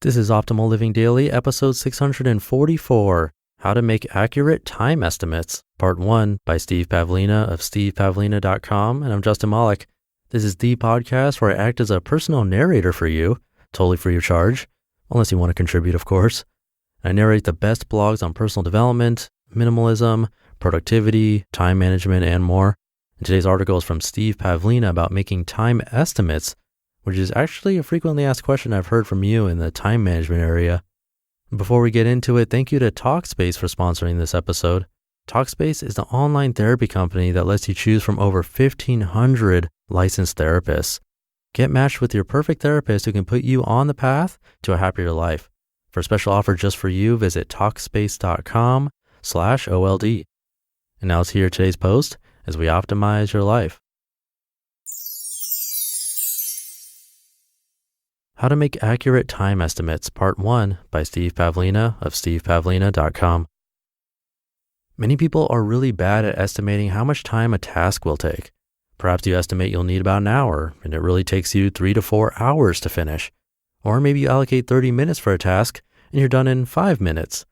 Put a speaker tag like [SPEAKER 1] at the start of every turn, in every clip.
[SPEAKER 1] This is Optimal Living Daily, episode 644, How to Make Accurate Time Estimates, part 1 by Steve Pavlina of stevepavlina.com, and I'm Justin Malik. This is the podcast where I act as a personal narrator for you, totally free of charge, unless you want to contribute, of course. I narrate the best blogs on personal development, minimalism, productivity, time management, and more. And today's article is from Steve Pavlina about making time estimates, which is actually a frequently asked question I've heard from you in the time management area. Before we get into it, thank you to Talkspace for sponsoring this episode. Talkspace is the online therapy company that lets you choose from over 1,500 licensed therapists. Get matched with your perfect therapist who can put you on the path to a happier life. For a special offer just for you, visit Talkspace.com/OLD. And now let's hear today's post as we optimize your life. How to Make Accurate Time Estimates, Part 1 by Steve Pavlina of stevepavlina.com. Many people are really bad at estimating how much time a task will take. Perhaps you estimate you'll need about an hour, and it really takes you 3 to 4 hours to finish. Or maybe you allocate 30 minutes for a task, and you're done in 5 minutes.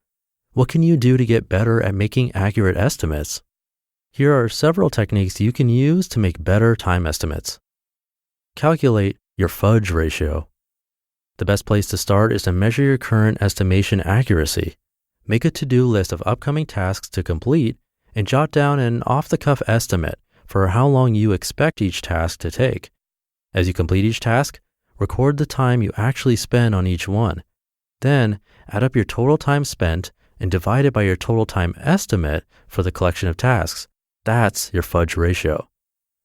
[SPEAKER 1] What can you do to get better at making accurate estimates? Here are several techniques you can use to make better time estimates. Calculate your fudge ratio. The best place to start is to measure your current estimation accuracy. Make a to-do list of upcoming tasks to complete and jot down an off-the-cuff estimate for how long you expect each task to take. As you complete each task, record the time you actually spend on each one. Then, add up your total time spent and divide it by your total time estimate for the collection of tasks. That's your fudge ratio.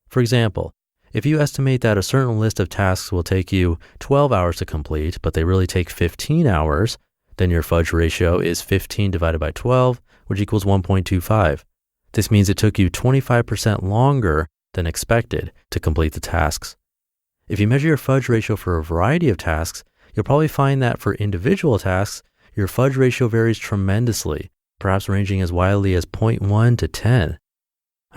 [SPEAKER 1] For example, if you estimate that a certain list of tasks will take you 12 hours to complete, but they really take 15 hours, then your fudge ratio is 15 divided by 12, which equals 1.25. This means it took you 25% longer than expected to complete the tasks. If you measure your fudge ratio for a variety of tasks, you'll probably find that for individual tasks, your fudge ratio varies tremendously, perhaps ranging as widely as 0.1 to 10.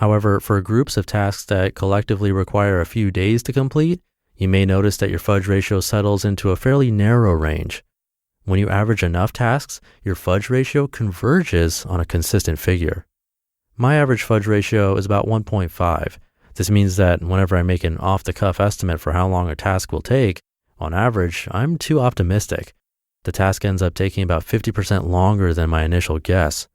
[SPEAKER 1] However, for groups of tasks that collectively require a few days to complete, you may notice that your fudge ratio settles into a fairly narrow range. When you average enough tasks, your fudge ratio converges on a consistent figure. My average fudge ratio is about 1.5. This means that whenever I make an off-the-cuff estimate for how long a task will take, on average, I'm too optimistic. The task ends up taking about 50% longer than my initial guess.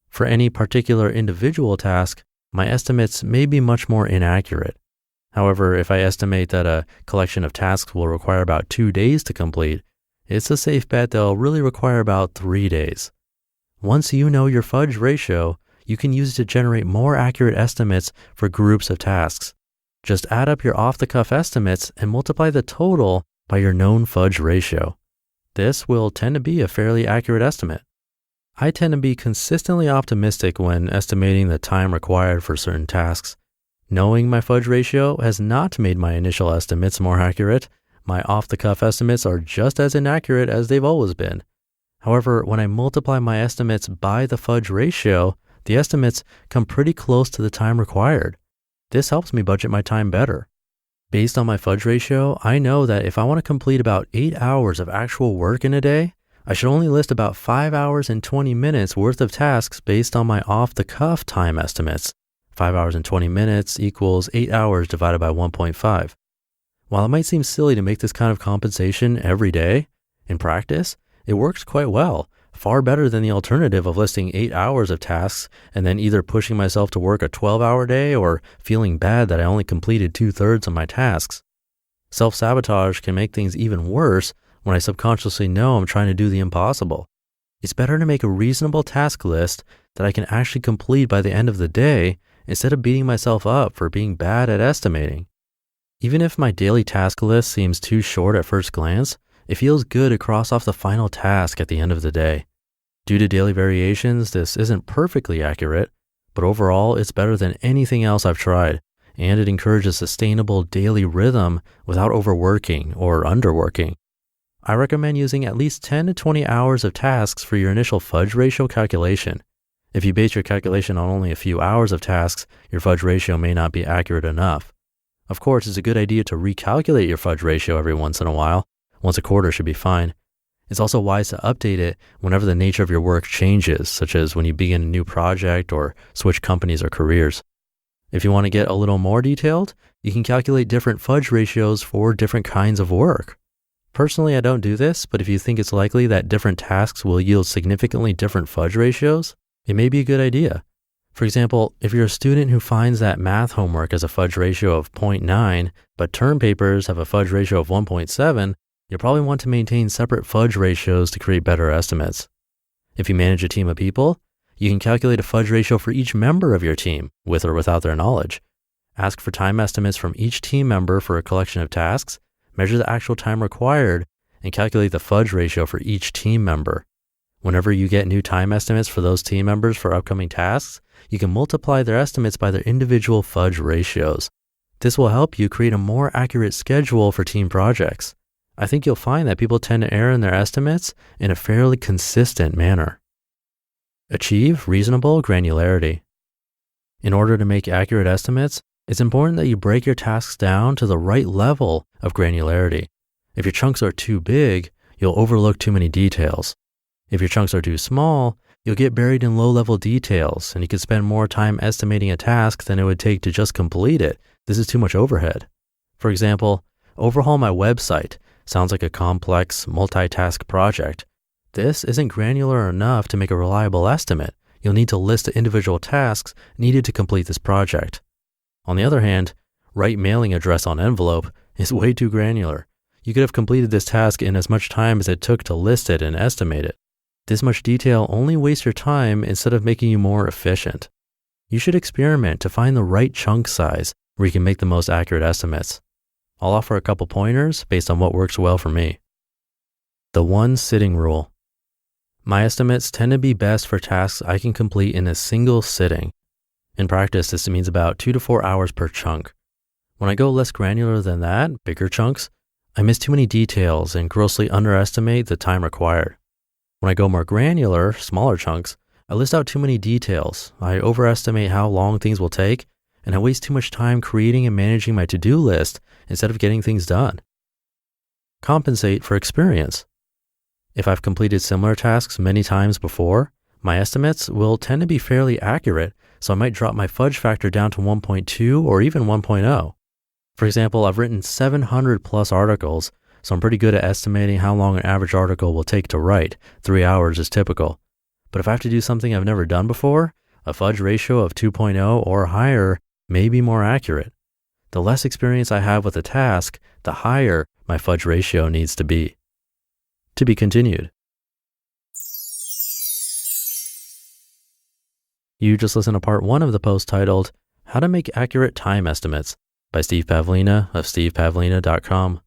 [SPEAKER 1] For any particular individual task, my estimates may be much more inaccurate. However, if I estimate that a collection of tasks will require about 2 days to complete, it's a safe bet they'll really require about 3 days. Once you know your fudge ratio, you can use it to generate more accurate estimates for groups of tasks. Just add up your off-the-cuff estimates and multiply the total by your known fudge ratio. This will tend to be a fairly accurate estimate. I tend to be consistently optimistic when estimating the time required for certain tasks. Knowing my fudge ratio has not made my initial estimates more accurate. My off-the-cuff estimates are just as inaccurate as they've always been. However, when I multiply my estimates by the fudge ratio, the estimates come pretty close to the time required. This helps me budget my time better. Based on my fudge ratio, I know that if I want to complete about 8 hours of actual work in a day, I should only list about 5 hours and 20 minutes worth of tasks based on my off-the-cuff time estimates. 5 hours and 20 minutes equals 8 hours divided by 1.5. While it might seem silly to make this kind of compensation every day, in practice, it works quite well, far better than the alternative of listing 8 hours of tasks and then either pushing myself to work a 12-hour day or feeling bad that I only completed 2/3 of my tasks. Self-sabotage can make things even worse when I subconsciously know I'm trying to do the impossible. It's better to make a reasonable task list that I can actually complete by the end of the day instead of beating myself up for being bad at estimating. Even if my daily task list seems too short at first glance, it feels good to cross off the final task at the end of the day. Due to daily variations, this isn't perfectly accurate, but overall it's better than anything else I've tried, and it encourages sustainable daily rhythm without overworking or underworking. I recommend using at least 10 to 20 hours of tasks for your initial fudge ratio calculation. If you base your calculation on only a few hours of tasks, your fudge ratio may not be accurate enough. Of course, it's a good idea to recalculate your fudge ratio every once in a while. Once a quarter should be fine. It's also wise to update it whenever the nature of your work changes, such as when you begin a new project or switch companies or careers. If you want to get a little more detailed, you can calculate different fudge ratios for different kinds of work. Personally, I don't do this, but if you think it's likely that different tasks will yield significantly different fudge ratios, it may be a good idea. For example, if you're a student who finds that math homework has a fudge ratio of 0.9, but term papers have a fudge ratio of 1.7, you'll probably want to maintain separate fudge ratios to create better estimates. If you manage a team of people, you can calculate a fudge ratio for each member of your team, with or without their knowledge. Ask for time estimates from each team member for a collection of tasks, measure the actual time required, and calculate the fudge ratio for each team member. Whenever you get new time estimates for those team members for upcoming tasks, you can multiply their estimates by their individual fudge ratios. This will help you create a more accurate schedule for team projects. I think you'll find that people tend to err in their estimates in a fairly consistent manner. Achieve reasonable granularity. In order to make accurate estimates, it's important that you break your tasks down to the right level of granularity. If your chunks are too big, you'll overlook too many details. If your chunks are too small, you'll get buried in low-level details, and you can spend more time estimating a task than it would take to just complete it. This is too much overhead. For example, overhaul my website sounds like a complex, multitask project. This isn't granular enough to make a reliable estimate. You'll need to list the individual tasks needed to complete this project. On the other hand, write mailing address on envelope is way too granular. You could have completed this task in as much time as it took to list it and estimate it. This much detail only wastes your time instead of making you more efficient. You should experiment to find the right chunk size where you can make the most accurate estimates. I'll offer a couple pointers based on what works well for me. The one sitting rule. My estimates tend to be best for tasks I can complete in a single sitting. In practice, this means about 2 to 4 hours per chunk. When I go less granular than that, bigger chunks, I miss too many details and grossly underestimate the time required. When I go more granular, smaller chunks, I list out too many details, I overestimate how long things will take, and I waste too much time creating and managing my to-do list instead of getting things done. Compensate for experience. If I've completed similar tasks many times before, my estimates will tend to be fairly accurate, so I might drop my fudge factor down to 1.2 or even 1.0. For example, I've written 700 plus articles, so I'm pretty good at estimating how long an average article will take to write. 3 hours is typical. But if I have to do something I've never done before, a fudge ratio of 2.0 or higher may be more accurate. The less experience I have with a task, the higher my fudge ratio needs to be. To be continued. You just listened to part 1 of the post titled, How to Make Accurate Time Estimates by Steve Pavlina of stevepavlina.com.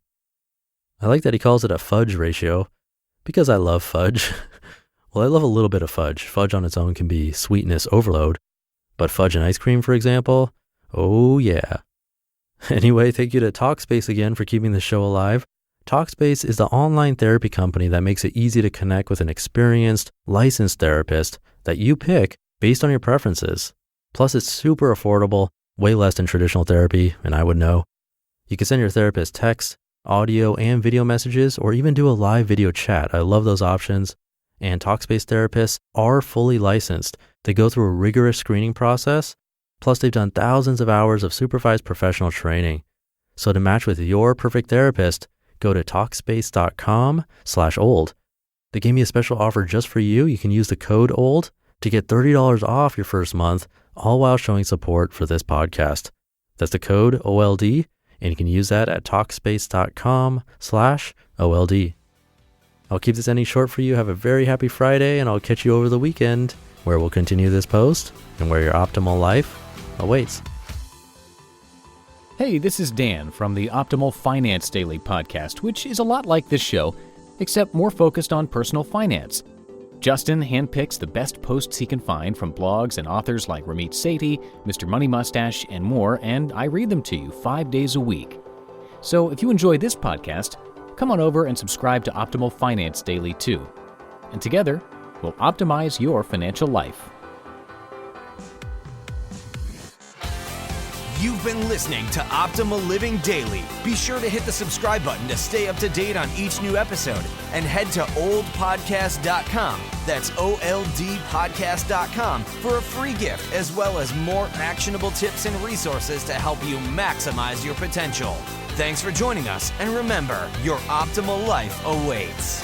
[SPEAKER 1] I like that he calls it a fudge ratio because I love fudge. Well, I love a little bit of fudge. Fudge on its own can be sweetness overload, but fudge and ice cream, for example, oh yeah. Anyway, thank you to Talkspace again for keeping the show alive. Talkspace is the online therapy company that makes it easy to connect with an experienced, licensed therapist that you pick based on your preferences. Plus, it's super affordable, way less than traditional therapy, and I would know. You can send your therapist text, audio, and video messages, or even do a live video chat. I love those options. And Talkspace therapists are fully licensed. They go through a rigorous screening process. Plus, they've done thousands of hours of supervised professional training. So to match with your perfect therapist, go to Talkspace.com/old. They gave me a special offer just for you. You can use the code OLD to get $30 off your first month, all while showing support for this podcast. That's the code OLD, and you can use that at Talkspace.com/OLD. I'll keep this ending short for you. Have a very happy Friday, and I'll catch you over the weekend, where we'll continue this post and where your optimal life awaits.
[SPEAKER 2] Hey, this is Dan from the Optimal Finance Daily podcast, which is a lot like this show, except more focused on personal finance. Justin handpicks the best posts he can find from blogs and authors like Ramit Sethi, Mr. Money Mustache, and more, and I read them to you 5 days a week. So if you enjoy this podcast, come on over and subscribe to Optimal Finance Daily too. And together, we'll optimize your financial life.
[SPEAKER 3] You've been listening to Optimal Living Daily. Be sure to hit the subscribe button to stay up to date on each new episode and head to oldpodcast.com. That's OLDpodcast.com for a free gift as well as more actionable tips and resources to help you maximize your potential. Thanks for joining us, and remember, your optimal life awaits.